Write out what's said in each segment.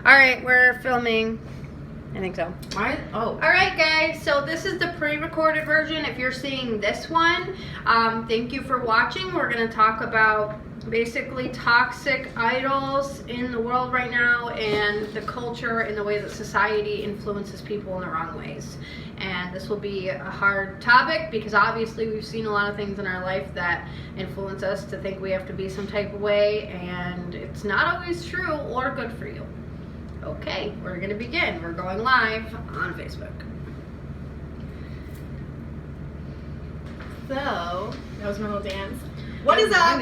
Alright, we're filming. I think so. Alright guys, so this is the pre-recorded version. If you're seeing this one, thank you for watching. We're going to talk about basically toxic idols in the world right now and the culture and the way that society influences people in the wrong ways. And this will be a hard topic because obviously we've seen a lot of things in our life that influence us to think we have to be some type of way, and it's not always true or good for you. Okay, we're going to begin. We're going live on Facebook. So, that was my little dance. What is up?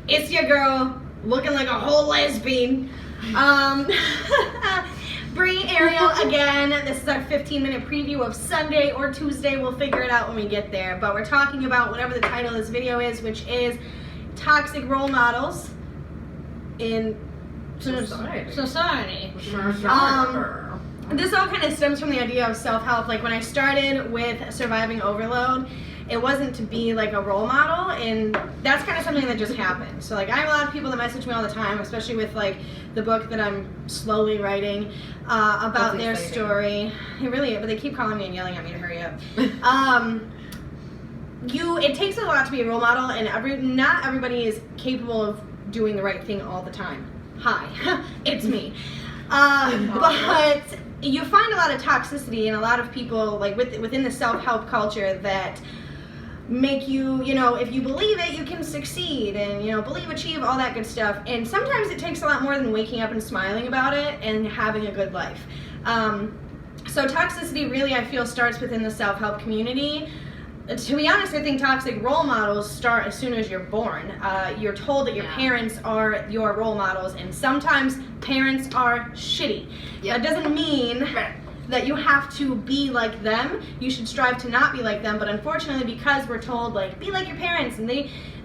It's your girl, looking like a whole lesbian. Bree, Ariel again. This is our 15-minute preview of Sunday or Tuesday. We'll figure it out when we get there. But we're talking about whatever the title of this video is, which is toxic role models in society. This all kind of stems from the idea of self-help. Like when I started with Surviving Overload, it wasn't to be like a role model, and that's kind of something that just happened. So like I have a lot of people that message me all the time, especially with like the book that I'm slowly writing about their story. It really is, but they keep calling me and yelling at me to hurry up. It takes a lot to be a role model, and not everybody is capable of doing the right thing all the time. Hi, it's me. But you find a lot of toxicity and a lot of people like within the self-help culture that make you, if you believe it, you can succeed, and believe, achieve, all that good stuff. And sometimes it takes a lot more than waking up and smiling about it and having a good life. So toxicity really, I feel, starts within the self-help community. To be honest, I think toxic role models start as soon as you're born. You're told that your parents are your role models, and sometimes parents are shitty. That doesn't mean that you have to be like them. You should strive to not be like them, but unfortunately, because we're told, like, be like your parents, and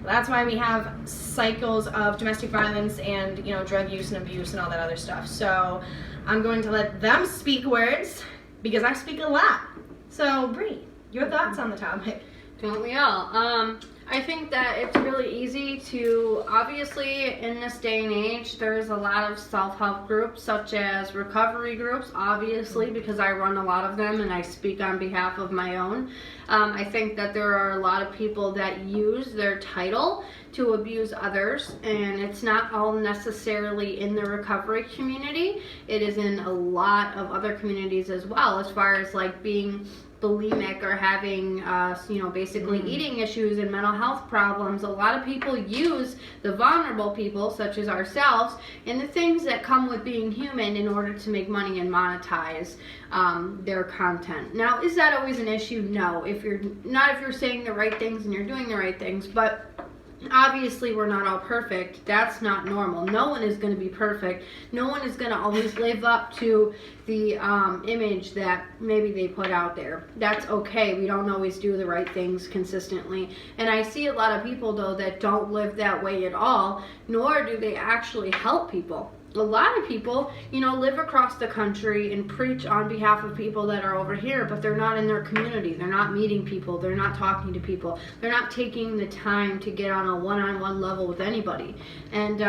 that's why we have cycles of domestic violence and, drug use and abuse and all that other stuff. So I'm going to let them speak words, because I speak a lot. So, Bree, your thoughts on the topic? Don't we all? I think that it's really easy to, obviously, in this day and age, there's a lot of self-help groups, such as recovery groups, obviously, because I run a lot of them and I speak on behalf of my own. I think that there are a lot of people that use their title to abuse others, and it's not all necessarily in the recovery community. It is in a lot of other communities as well, as far as like being bulimic or having basically eating issues and mental health problems. A lot of people use the vulnerable people, such as ourselves, and the things that come with being human in order to make money and monetize their content. Now, is that always an issue? No. If you're saying the right things and you're doing the right things, but obviously we're not all perfect. That's not normal. No one is going to be perfect. No one is going to always live up to the image that maybe they put out there. That's okay. We don't always do the right things consistently. And I see a lot of people, though, that don't live that way at all, nor do they actually help people. A lot of people, live across the country and preach on behalf of people that are over here, but they're not in their community. They're not meeting people. They're not talking to people. They're not taking the time to get on a one-on-one level with anybody. And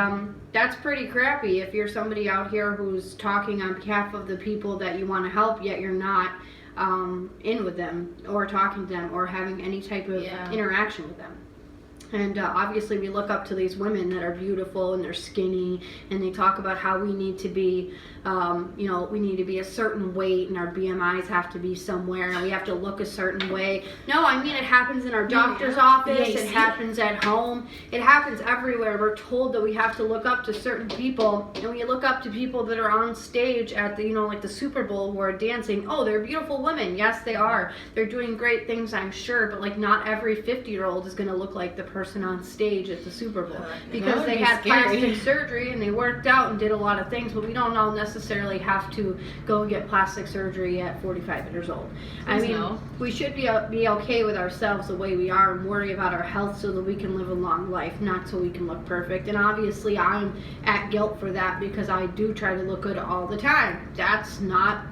that's pretty crappy if you're somebody out here who's talking on behalf of the people that you want to help, yet you're not in with them or talking to them or having any type of interaction with them. And obviously we look up to these women that are beautiful and they're skinny, and they talk about how we need to be, we need to be a certain weight and our BMIs have to be somewhere and we have to look a certain way. No, I mean, it happens in our doctor's office, it happens at home, it happens everywhere. We're told that we have to look up to certain people, and we look up to people that are on stage at the, like the Super Bowl who are dancing. Oh, they're beautiful women. Yes, they are. They're doing great things, I'm sure, but like not every 50-year-old is going to look like the person on stage at the Super Bowl because they had plastic surgery and they worked out and did a lot of things, but we don't all necessarily have to go and get plastic surgery at 45 years old. I mean, we should be okay with ourselves the way we are and worry about our health so that we can live a long life, not so we can look perfect. And obviously I'm at guilt for that because I do try to look good all the time. That's not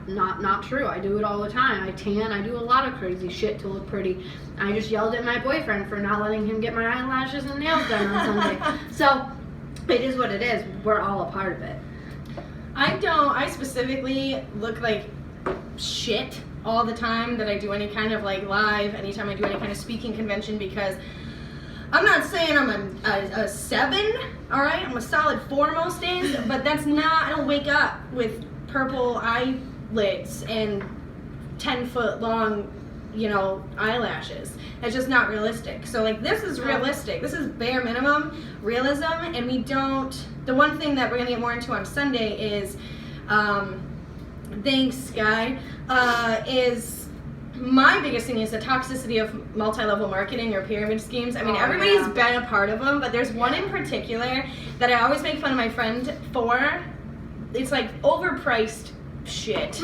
true. I do it all the time. I tan. I do a lot of crazy shit to look pretty. I just yelled at my boyfriend for not letting him get my eyelashes and nails done on Sunday. So it is what it is. We're all a part of it. I don't I specifically look like shit all the time that I do any kind of like live, anytime I do any kind of speaking convention, because I'm not saying I'm a 7, all right? I'm a solid 4 most days, but that's not, I don't wake up with purple eyelids and 10-foot long, you know, eyelashes. That's just not realistic. So like, this is realistic. This is bare minimum realism, and we don't, the one thing that we're gonna get more into on Sunday is, thanks, Sky, is my biggest thing is the toxicity of multi-level marketing or pyramid schemes. I mean, everybody's been a part of them, but there's one in particular that I always make fun of my friend for. It's like overpriced shit.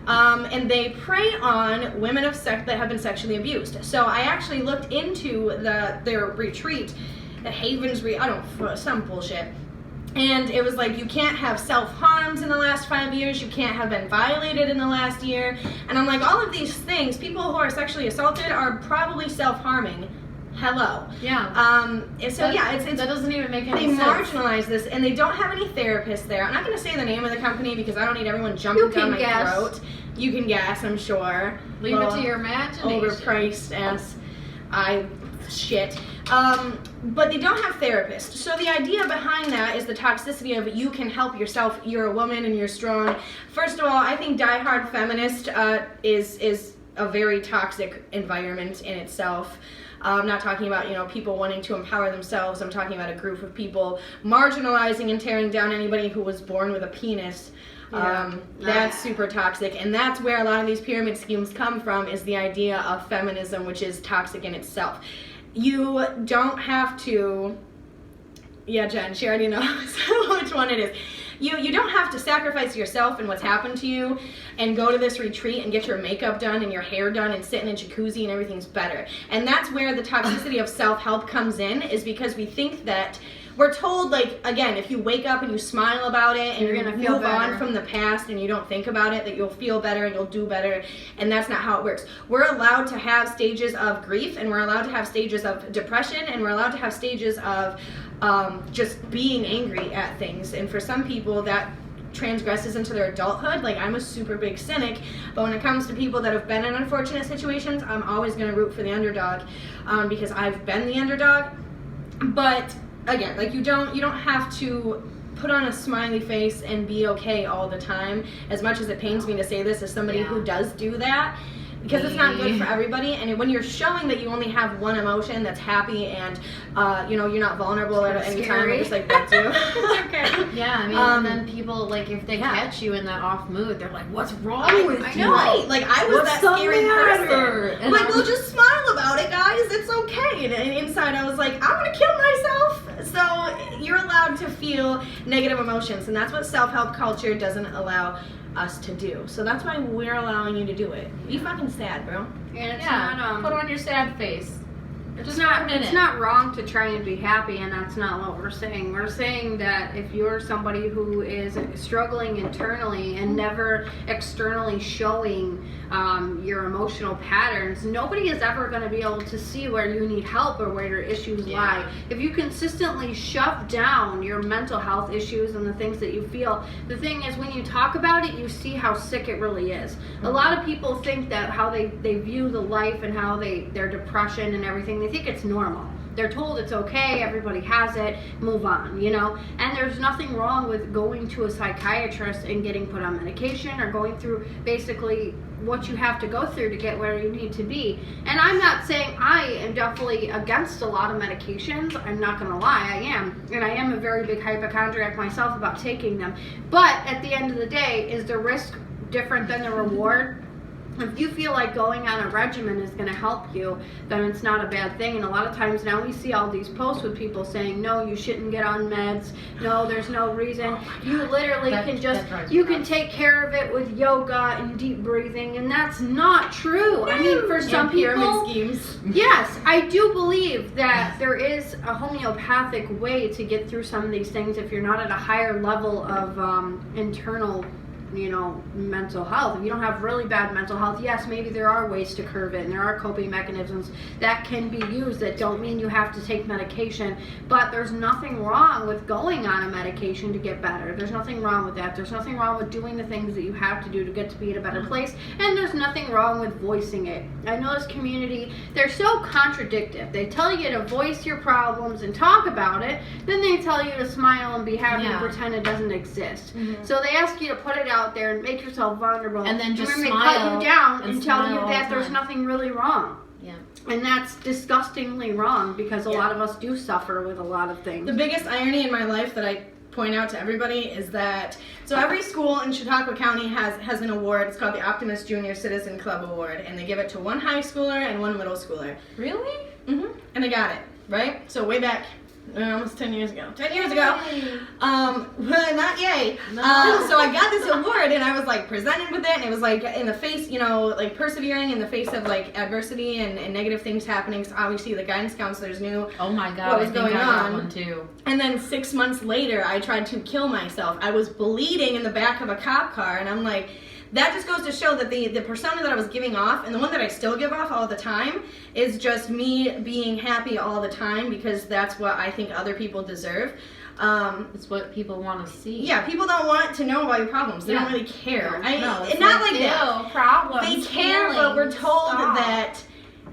And they prey on women of sex that have been sexually abused. So I actually looked into their retreat, the Havens some bullshit. And it was like, you can't have self-harms in the last 5 years, you can't have been violated in the last year. And I'm like, all of these things, people who are sexually assaulted are probably self-harming. Hello. Yeah. It's that doesn't even make any sense. They marginalize this, and they don't have any therapists there. I'm not going to say the name of the company because I don't need everyone jumping down my throat. You can guess, I'm sure. Leave it to your imagination. Overpriced ass shit. But they don't have therapists. So the idea behind that is the toxicity of you can help yourself. You're a woman and you're strong. First of all, I think Die Hard Feminist is a very toxic environment in itself. I'm not talking about, you know, people wanting to empower themselves. I'm talking about a group of people marginalizing and tearing down anybody who was born with a penis. That's super toxic, and that's where a lot of these pyramid schemes come from, is the idea of feminism, which is toxic in itself. You don't have to, yeah, Jen, she already knows which one it is. You don't have to sacrifice yourself and what's happened to you and go to this retreat and get your makeup done and your hair done and sit in a jacuzzi and everything's better. And that's where the toxicity of self-help comes in, is because we think that we're told, like, again, if you wake up and you smile about it and you're gonna feel move better on from the past and you don't think about it, that you'll feel better and you'll do better, and that's not how it works. We're allowed to have stages of grief, and we're allowed to have stages of depression, and we're allowed to have stages of just being angry at things. And for some people, that transgresses into their adulthood. Like, I'm a super big cynic, but when it comes to people that have been in unfortunate situations, I'm always going to root for the underdog, because I've been the underdog. But again, like, you don't have to put on a smiley face and be okay all the time. As much as it pains me to say this as somebody who does do that, because it's not good for everybody. And when you're showing that you only have one emotion that's happy, and you know, you're not vulnerable at any time, I'm just like, that too. Okay. Yeah, I mean, and then people, like, if they catch you in that off mood, they're like, what's wrong with you? Right, like, I was that scary person. And like, well, just smile about it, guys, it's okay. And inside I was like, I'm gonna kill myself. So you're allowed to feel negative emotions, and that's what self-help culture doesn't allow us to do. So that's why we're allowing you to do it. Be fucking sad, bro. And it's not, put on your sad face. It's not wrong to try and be happy, and that's not what we're saying. We're saying that if you're somebody who is struggling internally and never externally showing your emotional patterns, nobody is ever going to be able to see where you need help or where your issues lie. If you consistently shove down your mental health issues and the things that you feel, the thing is, when you talk about it, you see how sick it really is. A lot of people think that how they view the life and how their depression and everything, they think it's normal. They're told it's okay, everybody has it, move on, you know? And there's nothing wrong with going to a psychiatrist and getting put on medication, or going through basically what you have to go through to get where you need to be. And I'm not saying, I am definitely against a lot of medications, I'm not gonna lie, I am. And I am a very big hypochondriac myself about taking them. But at the end of the day, is the risk different than the reward? If you feel like going on a regimen is going to help you, then it's not a bad thing. And a lot of times now we see all these posts with people saying, no, you shouldn't get on meds. No, there's no reason. You literally can take care of it with yoga and deep breathing, and that's not true. I mean, for some people, pyramid schemes. Yes, I do believe that there is a homeopathic way to get through some of these things if you're not at a higher level of internal mental health. If you don't have really bad mental health, yes, maybe there are ways to curb it, and there are coping mechanisms that can be used that don't mean you have to take medication, but there's nothing wrong with going on a medication to get better. There's nothing wrong with that. There's nothing wrong with doing the things that you have to do to get to be in a better place, and there's nothing wrong with voicing it. I know this community, they're so contradictory. They tell you to voice your problems and talk about it, then they tell you to smile and be happy and pretend it doesn't exist. So they ask you to put it out there and make yourself vulnerable, and then just they smile cut you down and tell you all that the there's time. nothing really wrong. Yeah. And that's disgustingly wrong, because a lot of us do suffer with a lot of things. The biggest irony in my life that I point out to everybody is that, so every school in Chautauqua County has an award. It's called the Optimist Junior Citizen Club Award, and they give it to one high schooler and one middle schooler. Really? And I got it, right? So way back, almost 10 years ago. 10 years ago. Well, not yay. No. So I got this award, and I was like presented with it, and it was like in the face, like persevering in the face of like adversity and negative things happening. So obviously the guidance counselors knew Oh my God, what was I think going I got on. one too. And then 6 months later, I tried to kill myself. I was bleeding in the back of a cop car, and I'm like, that just goes to show that the persona that I was giving off, and the one that I still give off all the time, is just me being happy all the time, because that's what I think other people deserve. It's what people want to see. Yeah, people don't want to know about your problems. They don't really care. No, it's not like that. Problems. They care, but we're told that,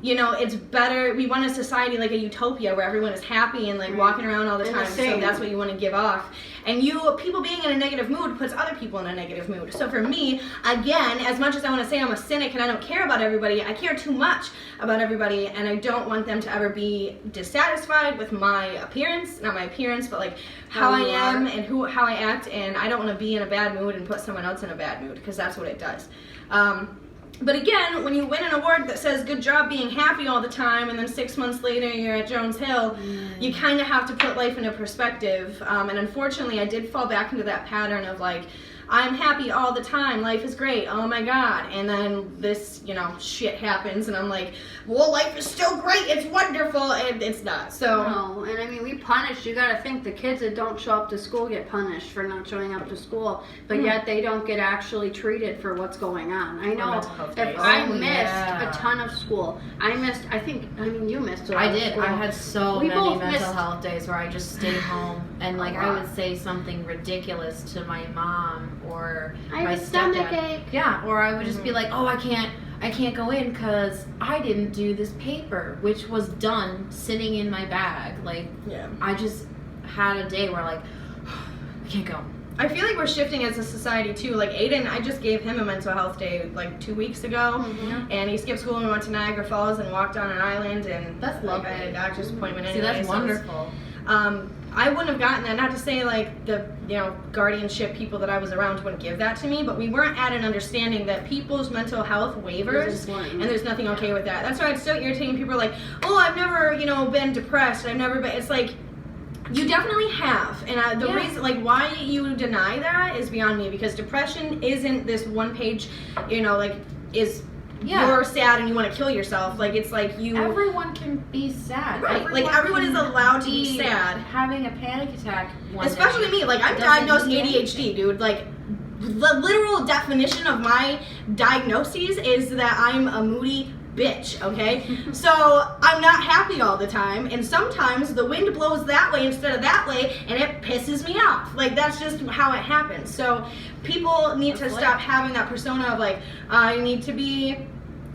it's better. We want a society like a utopia where everyone is happy and like walking around all the And time. the So same. that's what you want to give off. And people being in a negative mood puts other people in a negative mood. So for me, again, as much as I want to say I'm a cynic and I don't care about everybody, I care too much about everybody, and I don't want them to ever be dissatisfied with my appearance, not my appearance, but like how I am and how I act. And I don't want to be in a bad mood and put someone else in a bad mood, because that's what it does. But again, when you win an award that says good job being happy all the time, and then 6 months later you're at Jones Hill, you kind of have to put life into perspective. And unfortunately, I did fall back into that pattern of like, I'm happy all the time, life is great, oh my God. And then this, shit happens, and I'm like, well, life is still great, it's wonderful, and it's not. So No, and I mean, we punish. You got to think the kids that don't show up to school get punished for not showing up to school, but yet they don't get actually treated for what's going on. I know mental health if days. I Oh, missed yeah. a ton of school, you missed a lot I of did. school. I had so We many both mental missed- health days where I just stayed home, and like I would say something ridiculous to my mom or I my have a stomach stepdad. ache. Yeah, or I would just be like, oh, I can't go in because I didn't do this paper, which was done sitting in my bag. Like, yeah. I just had a day where like, I can't go. I feel like we're shifting as a society too. Like Aiden, I just gave him a mental health day like 2 weeks ago, and he skipped school and went to Niagara Falls and walked on an island, and That's like, lovely. I had a doctor's appointment See, anyway. that's so it's- wonderful. I wouldn't have gotten that. Not to say like the guardianship people that I was around wouldn't give that to me, but we weren't at an understanding that people's mental health waivers, and there's nothing okay with that. That's why it's so irritating. People are like, oh, I've never been depressed. I've never been. It's like, you definitely have, and the reason, like, why you deny that is beyond me, because depression isn't this one page, you're sad and you want to kill yourself. Like, it's like you. Everyone can be sad. Right, like everyone is allowed to be sad. Having a panic attack. Especially me, like I'm doesn't diagnosed mean ADHD, dude. Like the literal definition of my diagnoses is that I'm a moody bitch, okay? So I'm not happy all the time, and sometimes the wind blows that way instead of that way, and it pisses me off. Like, that's just how it happens. So people need to stop having that persona of like, I need to be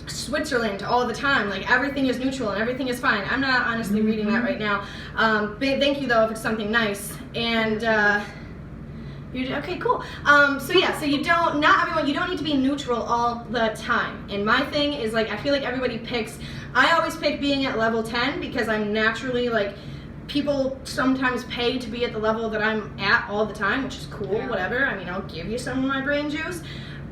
Switzerland all the time, like everything is neutral and everything is fine. I'm not honestly reading that right now. Thank you though if it's something nice. And okay, cool. So you don't need to be neutral all the time. And my thing is like, I feel like everybody picks, I always pick being at level 10 because I'm naturally like, people sometimes pay to be at the level that I'm at all the time, which is cool, whatever. I mean, I'll give you some of my brain juice.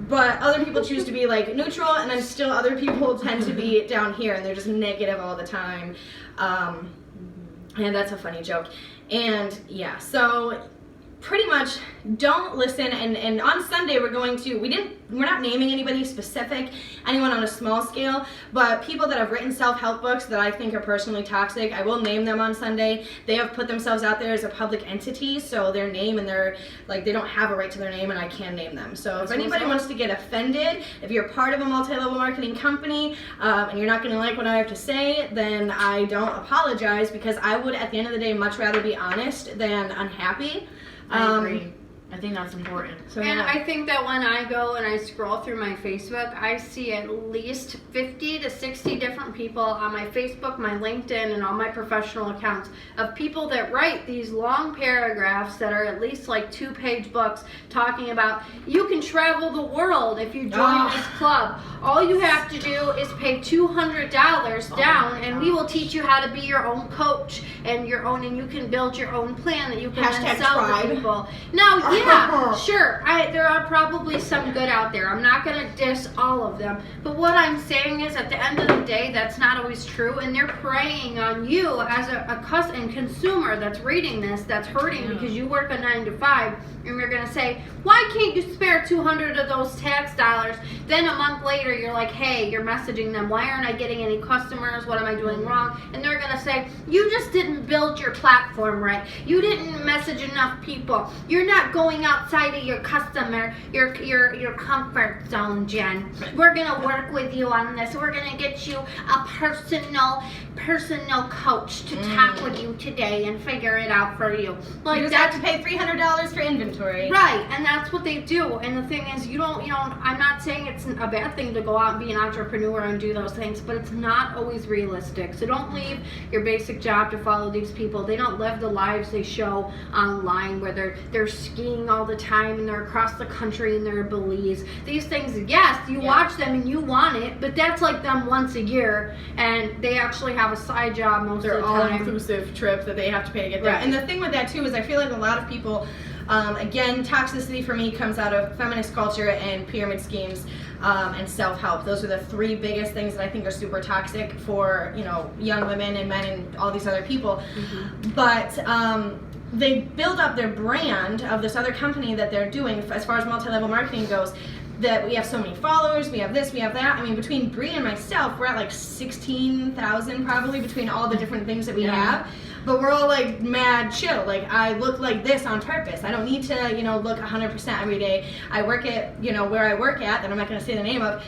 But other people choose to be like neutral, and then still other people tend to be down here, and they're just negative all the time. And that's a funny joke. And yeah, so pretty much don't listen, and on Sunday we're not naming anybody specific, anyone on a small scale, but people that have written self-help books that I think are personally toxic, I will name them on Sunday. They have put themselves out there as a public entity, so their name and their, like, they don't have a right to their name, and I can name them. So if anybody wants to get offended, if you're part of a multi-level marketing company, and you're not going to like what I have to say, then I don't apologize, because I would, at the end of the day, much rather be honest than unhappy. I agree. I think that's important. So, And yeah. I think that when I go and I scroll through my Facebook, I see at least 50 to 60 different people on my Facebook, my LinkedIn, and all my professional accounts of people that write these long paragraphs that are at least like 2-page books talking about you can travel the world if you join this club. All you have to do is pay $200 down, and we will teach you how to be your own coach and you can build your own plan that you can then sell to people. Now, yeah, sure. There are probably some good out there. I'm not going to diss all of them. But what I'm saying is, at the end of the day, that's not always true. And they're preying on you as a consumer that's reading this, that's hurting because you work a 9 to 5. And you're going to say, why can't you spare 200 of those tax dollars? Then a month later, you're like, hey, you're messaging them. Why aren't I getting any customers? What am I doing wrong? And they're going to say, you just didn't build your platform right. You didn't message enough people. You're not going outside of your customer, your comfort zone, Jen. We're going to work with you on this. We're going to get you a personal coach to talk with you today and figure it out for you. Like, you just have to pay $300 for inventory. Right, and that's what they do. And the thing is, I'm not saying it's a bad thing to go out and be an entrepreneur and do those things, but it's not always realistic. So don't leave your basic job to follow these people. They don't live the lives they show online where they're skiing all the time and they're across the country in their Belize. These things, yes, you watch them and you want it, but that's like them once a year, and they actually have a side job most of the time. They're all-inclusive trip that they have to pay to get there. Right. And the thing with that too is I feel like a lot of people, again, toxicity for me comes out of feminist culture and pyramid schemes and self-help. Those are the 3 biggest things that I think are super toxic for, young women and men and all these other people. But they build up their brand of this other company that they're doing as far as multi-level marketing goes, that we have so many followers, we have this, we have that. I mean, between Bree and myself, we're at like 16,000 probably between all the different things that we have. But we're all like mad chill. Like, I look like this on purpose. I don't need to, look 100% every day. I work at, where I work at, that I'm not going to say the name of.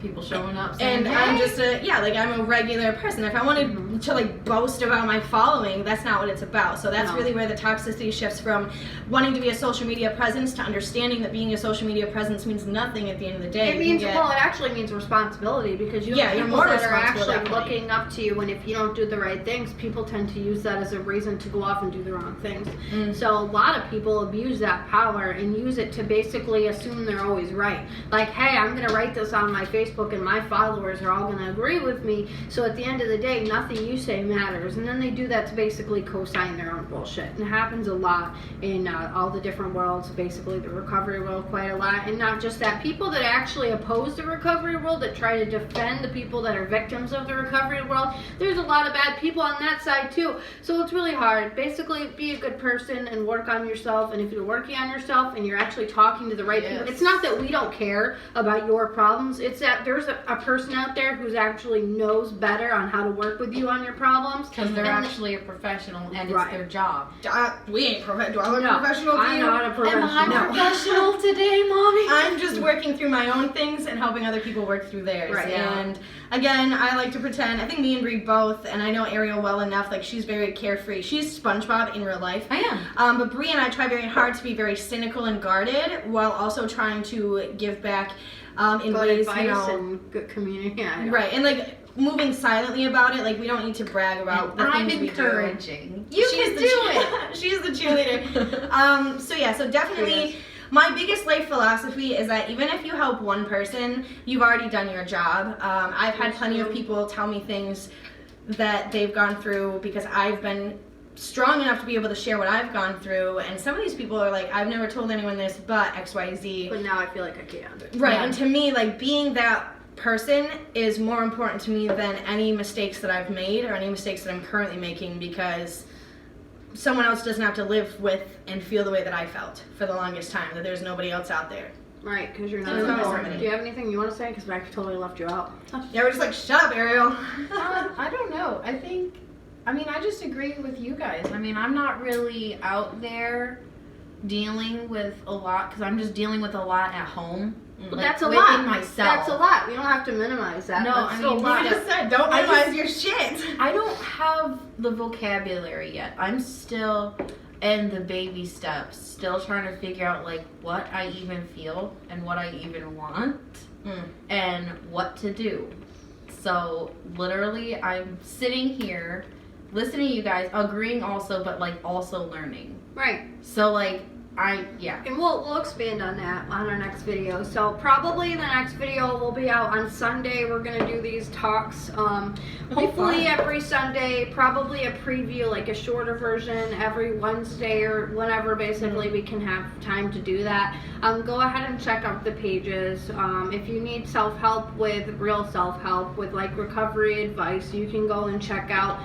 People showing up saying, and hey. I'm just I'm a regular person. If I wanted to boast about my following, that's not what it's about. So that's really where the toxicity shifts from wanting to be a social media presence to understanding that being a social media presence means nothing at the end of the day. It actually means responsibility, because you have people that are actually looking up to you, and if you don't do the right things, people tend to use that as a reason to go off and do the wrong things. So a lot of people abuse that power and use it to basically assume they're always right. Like, hey, I'm going to write this on my Facebook and my followers are all going to agree with me, so at the end of the day, nothing you say matters. And then they do that to basically co-sign their own bullshit. And it happens a lot in all the different worlds, basically the recovery world quite a lot. And not just that, people that actually oppose the recovery world, that try to defend the people that are victims of the recovery world, there's a lot of bad people on that side too. So it's really hard. Basically, be a good person and work on yourself. And if you're working on yourself and you're actually talking to the right people, it's not that we don't care about your problems, it's that there's a person out there who's actually knows better on how to work with you on your problems. Because they're actually a professional and it's their job. We ain't professional. Do I look professional to I'm you? not a professional. Am I professional today, Mommy? I'm just working through my own things and helping other people work through theirs. Right. And again, I like to pretend, I think me and Bree both, and I know Ariel well enough, like she's very carefree. She's SpongeBob in real life. I am. But Bree and I try very hard to be very cynical and guarded while also trying to give back in good ways, advice and good community. Right, and like moving silently about it. Like, we don't need to brag about the things we do. I'm encouraging. You can do it. She's the cheerleader. So definitely. My biggest life philosophy is that even if you help one person, you've already done your job. I've had plenty of people tell me things that they've gone through because I've been strong enough to be able to share what I've gone through, and some of these people are like, I've never told anyone this but XYZ. But now I feel like I can. Right, and to me, like, being that person is more important to me than any mistakes that I've made or any mistakes that I'm currently making, because someone else doesn't have to live with and feel the way that I felt for the longest time, that there's nobody else out there. Right, because you're not There's always alone. somebody. Do you have anything you want to say? Because I totally left you out. Yeah, we're just like, shut up, Ariel. I don't know. I just agree with you guys. I'm not really out there dealing with a lot because I'm just dealing with a lot at home. But Like, that's a within lot. myself. That's a lot. You don't have to minimize that. No, That's still a lot. You just said, don't I minimize just- your shit. I don't have the vocabulary yet. I'm still in the baby steps, still trying to figure out like what I even feel and what I even want and what to do. So literally I'm sitting here listening to you guys, agreeing also, but like also learning. Right. So like And we'll expand on that on our next video. So probably the next video will be out on Sunday. We're gonna do these talks. Hopefully every Sunday, probably a preview, like a shorter version every Wednesday or whenever basically we can have time to do that. Go ahead and check out the pages. If you need self-help with real self-help with like recovery advice, you can go and check out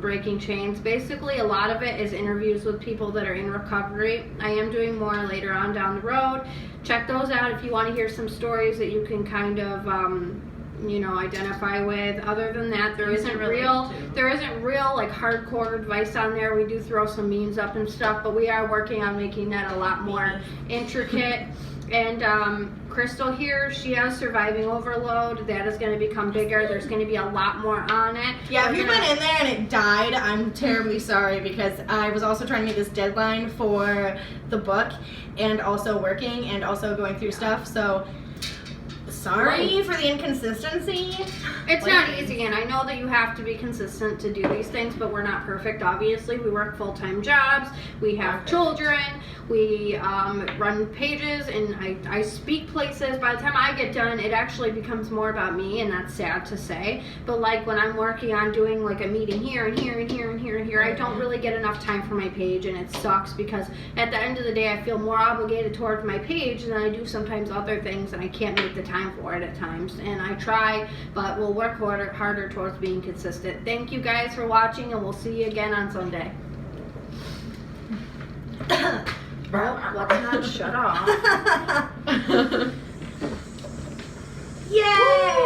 Breaking Chains. Basically a lot of it is interviews with people that are in recovery. I am doing more later on down the road. Check those out if you want to hear some stories that you can kind of identify with. Other than that, there isn't real like hardcore advice on there. We do throw some memes up and stuff, but we are working on making that a lot more intricate. And Crystal here, she has Surviving Overload. That is going to become bigger. There's going to be a lot more on it. Yeah, if you've been in there and it died, I'm terribly sorry because I was also trying to meet this deadline for the book and also working and also going through stuff. So sorry for the inconsistency. It's not easy, and I know that you have to be consistent to do these things, but we're not perfect, obviously. We work full-time jobs, we have children, we run pages, and I speak places. By the time I get done, it actually becomes more about me, and that's sad to say. But like when I'm working on doing like a meeting here and here and here and here and here, I don't really get enough time for my page, and it sucks because at the end of the day, I feel more obligated towards my page than I do sometimes other things, and I can't make the time for it at times. And I try, but we'll work harder towards being consistent. Thank you guys for watching, and we'll see you again on Sunday. Well, let's not shut off.